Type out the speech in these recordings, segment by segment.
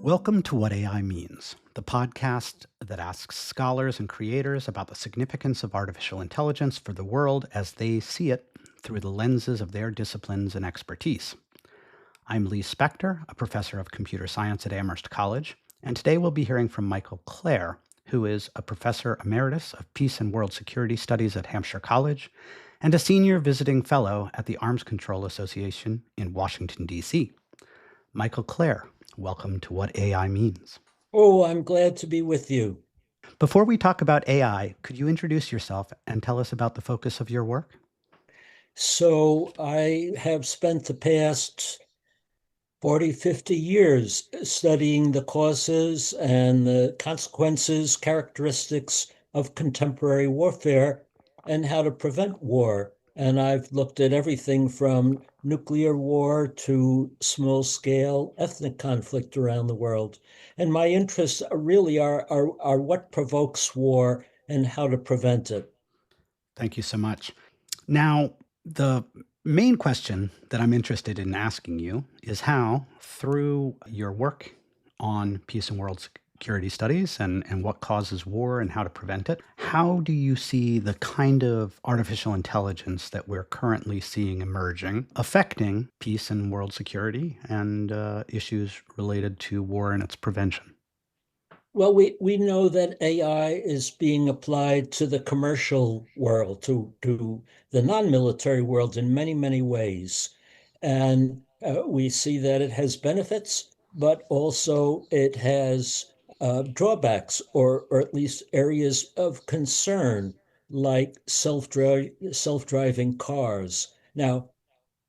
Welcome to What AI Means, the podcast that asks scholars and creators about the significance of artificial intelligence for the world as they see it through the lenses of their disciplines and expertise. I'm Lee Spector, a professor of computer science at Amherst College, and today we'll be hearing from Michael Klare, who is a professor emeritus of peace and world security studies at Hampshire College and a senior visiting fellow at the Arms Control Association in Washington, D.C. Michael Klare, welcome to What AI Means. Oh, I'm glad to be with you. Before we talk about AI, could you introduce yourself and tell us about the focus of your work? So I have spent the past 40, 50 years studying the causes and the consequences, characteristics of contemporary warfare and how to prevent war. And I've looked at everything from nuclear war to small scale ethnic conflict around the world. And my interests really are what provokes war and how to prevent it. Thank you so much. Now, the main question that I'm interested in asking you is how, through your work on peace and world security studies and what causes war and how to prevent it, how do you see the kind of artificial intelligence that we're currently seeing emerging affecting peace and world security and issues related to war and its prevention? Well, we know that AI is being applied to the commercial world, to the non-military world in many, many ways. And we see that it has benefits, but also it has drawbacks or at least areas of concern, like self-driving cars. Now,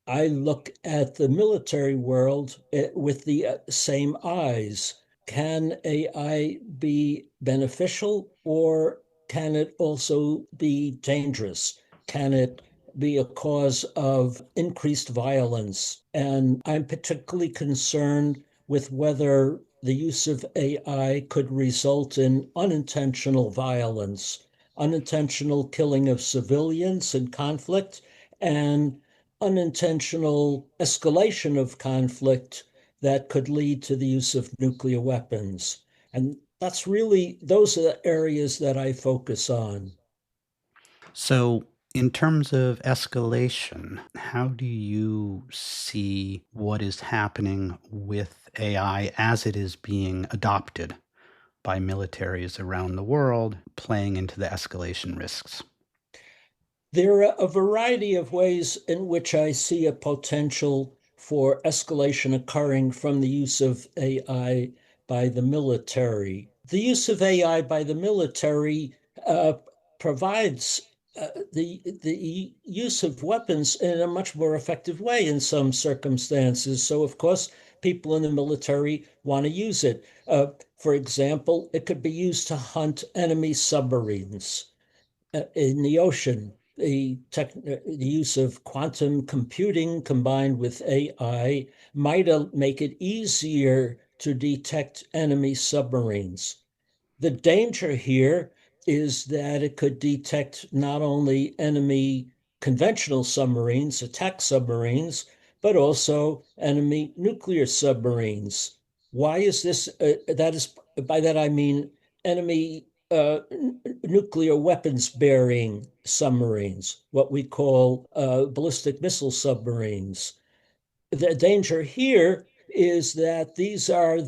I look at the military world with the same eyes. Can AI be beneficial or can it also be dangerous? Can it be a cause of increased violence? And I'm particularly concerned with whether the use of AI could result in unintentional violence, unintentional killing of civilians in conflict, and unintentional escalation of conflict that could lead to the use of nuclear weapons. And those are the areas that I focus on. So, in terms of escalation, how do you see what is happening with AI as it is being adopted by militaries around the world, playing into the escalation risks? There are a variety of ways in which I see a potential for escalation occurring from the use of AI by the military. The use of AI by the military provides the use of weapons in a much more effective way in some circumstances. So, of course, people in the military want to use it. For example, it could be used to hunt enemy submarines in the ocean. The use of quantum computing combined with AI might make it easier to detect enemy submarines. The danger here is that it could detect not only enemy conventional submarines, attack submarines, but also enemy nuclear submarines. Why is this? That is, by that I mean enemy nuclear weapons bearing submarines, what we call ballistic missile submarines. The danger here is that these are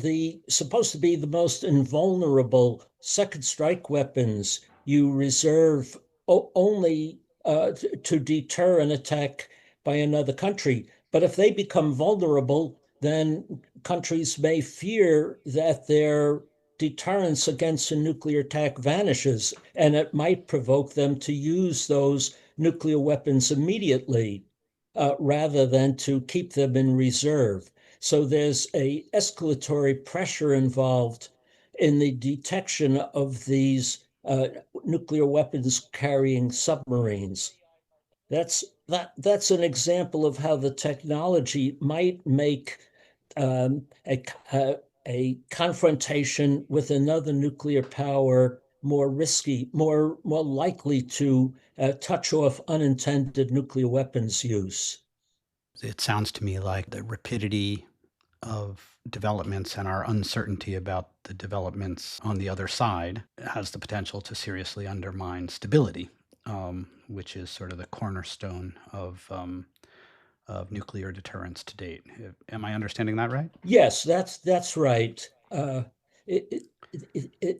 supposed to be the most invulnerable second strike weapons you reserve only to deter an attack by another country. But if they become vulnerable, then countries may fear that their deterrence against a nuclear attack vanishes, and it might provoke them to use those nuclear weapons immediately rather than to keep them in reserve. So there's a escalatory pressure involved in the detection of these nuclear weapons carrying submarines. That's an example of how the technology might make a confrontation with another nuclear power more risky, more likely to touch off unintended nuclear weapons use. It sounds to me like the rapidity of developments and our uncertainty about the developments on the other side has the potential to seriously undermine stability, which is sort of the cornerstone of nuclear deterrence to date. Am I understanding that right? Yes, that's right. It,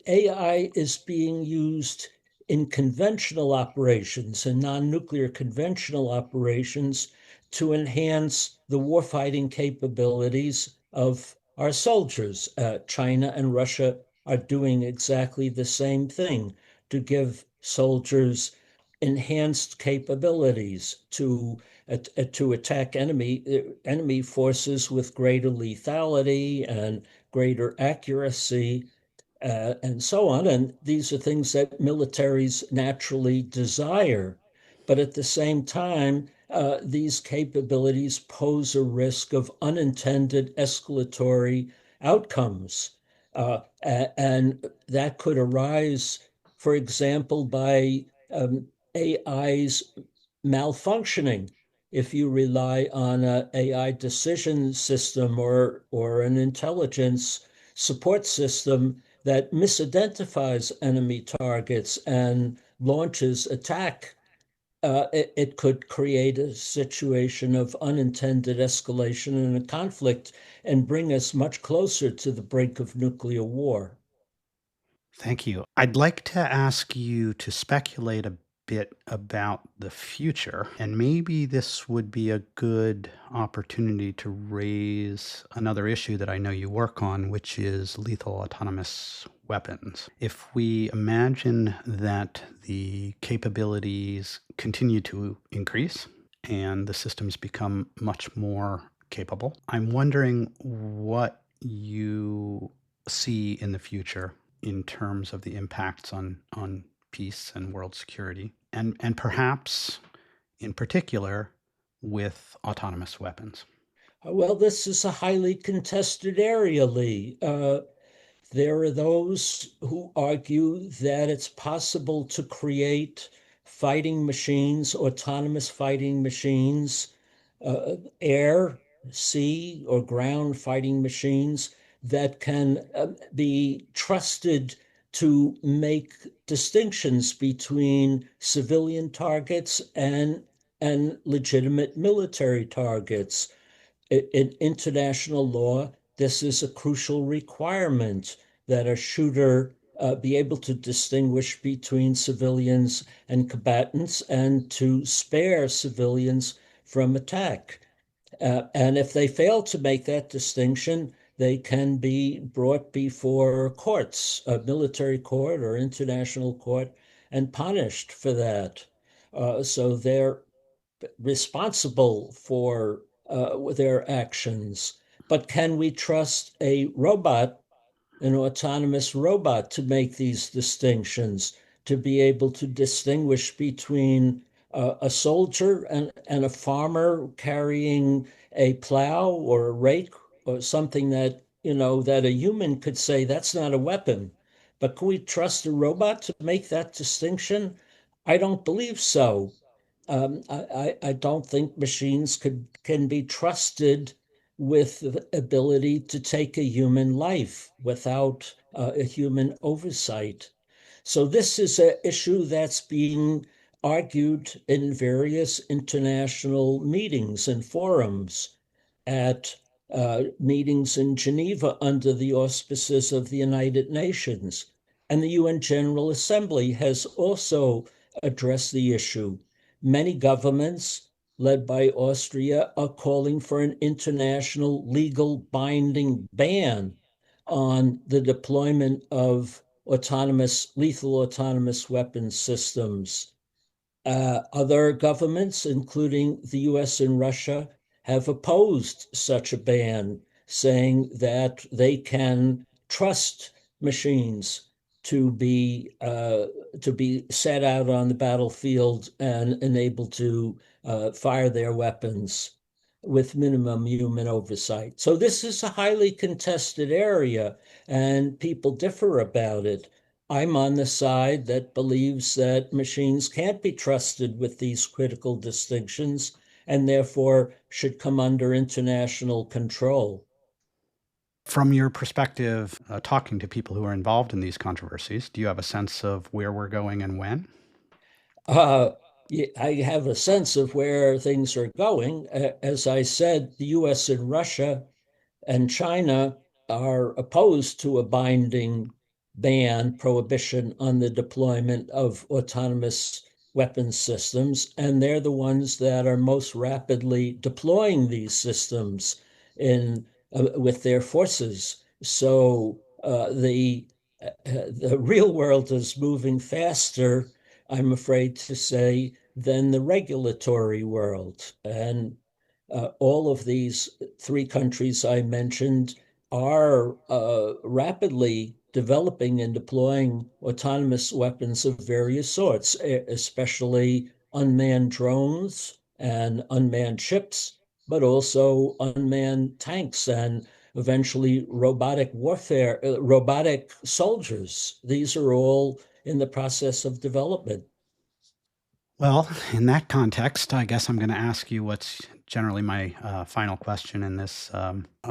AI is being used in conventional operations and non-nuclear conventional operations to enhance the warfighting capabilities of our soldiers. China and Russia are doing exactly the same thing to give soldiers enhanced capabilities to attack enemy forces with greater lethality and greater accuracy, and so on. And these are things that militaries naturally desire. But at the same time, these capabilities pose a risk of unintended escalatory outcomes. And that could arise, for example, by AI's malfunctioning. If you rely on an AI decision system or an intelligence support system that misidentifies enemy targets and launches attack, it could create a situation of unintended escalation and a conflict and bring us much closer to the brink of nuclear war. Thank you. I'd like to ask you to speculate a bit about the future, and maybe this would be a good opportunity to raise another issue that I know you work on, which is lethal autonomous weapons. If we imagine that the capabilities continue to increase and the systems become much more capable, I'm wondering what you see in the future in terms of the impacts on peace and world security, and perhaps in particular with autonomous weapons. Well, this is a highly contested area, Lee. There are those who argue that it's possible to create fighting machines, autonomous fighting machines, air, sea, or ground fighting machines that can be trusted to make distinctions between civilian targets and legitimate military targets. In international law, this is a crucial requirement that a shooter be able to distinguish between civilians and combatants and to spare civilians from attack. And if they fail to make that distinction, they can be brought before courts, a military court or international court, and punished for that. So they're responsible for their actions. But can we trust a robot, an autonomous robot, to make these distinctions, to be able to distinguish between a soldier and a farmer carrying a plow or a rake or something that, that a human could say that's not a weapon. But can we trust a robot to make that distinction? I don't believe so. I don't think machines can be trusted with the ability to take a human life without a human oversight. So this is an issue that's being argued in various international meetings and forums, at meetings in Geneva under the auspices of the United Nations. And the UN General Assembly has also addressed the issue. Many governments, led by Austria, are calling for an international legal binding ban on the deployment of lethal autonomous weapon systems. Other governments, including the US and Russia, have opposed such a ban, saying that they can trust machines to be set out on the battlefield and enabled to fire their weapons with minimum human oversight. So this is a highly contested area, and people differ about it. I'm on the side that believes that machines can't be trusted with these critical distinctions and therefore should come under international control. From your perspective, talking to people who are involved in these controversies, do you have a sense of where we're going and when? Uh, I have a sense of where things are going. As I said, the US and Russia and China are opposed to a binding ban, prohibition on the deployment of autonomous weapons systems. And they're the ones that are most rapidly deploying these systems in with their forces. So the real world is moving faster, I'm afraid to say, than the regulatory world. And all of these three countries I mentioned are rapidly developing and deploying autonomous weapons of various sorts, especially unmanned drones and unmanned ships, but also unmanned tanks and eventually robotic warfare, robotic soldiers. These are all in the process of development. Well, in that context, I guess I'm going to ask you what's generally my final question in this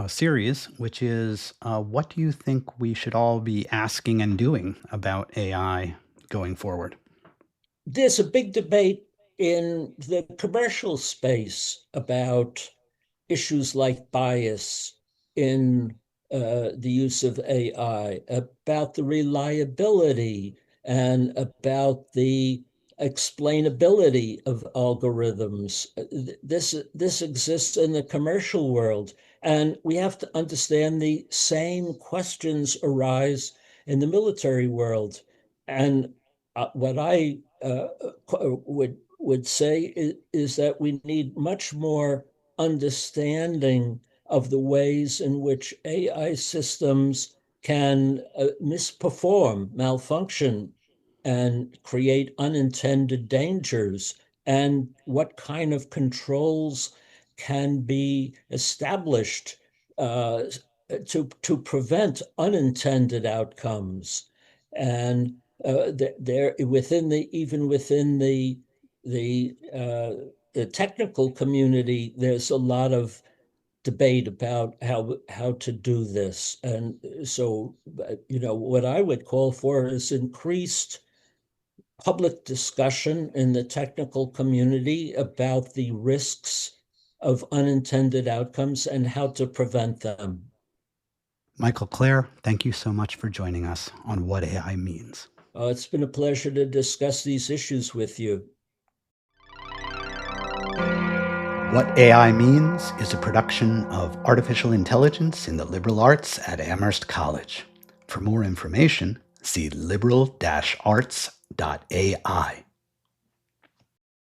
series, which is what do you think we should all be asking and doing about AI going forward? There's a big debate in the commercial space about issues like bias in the use of AI, about the reliability and about the explainability of algorithms. This exists in the commercial world, and we have to understand the same questions arise in the military world. And what I would say is that we need much more understanding of the ways in which AI systems can misperform, malfunction, and create unintended dangers, and what kind of controls can be established to prevent unintended outcomes. And there within the even within the technical community, there's a lot of debate about how to do this. And so, what I would call for is increased public discussion in the technical community about the risks of unintended outcomes and how to prevent them. Michael Klare, thank you so much for joining us on What AI Means. It's been a pleasure to discuss these issues with you. What AI Means is a production of artificial intelligence in the liberal arts at Amherst College. For more information, see liberal-arts.ai.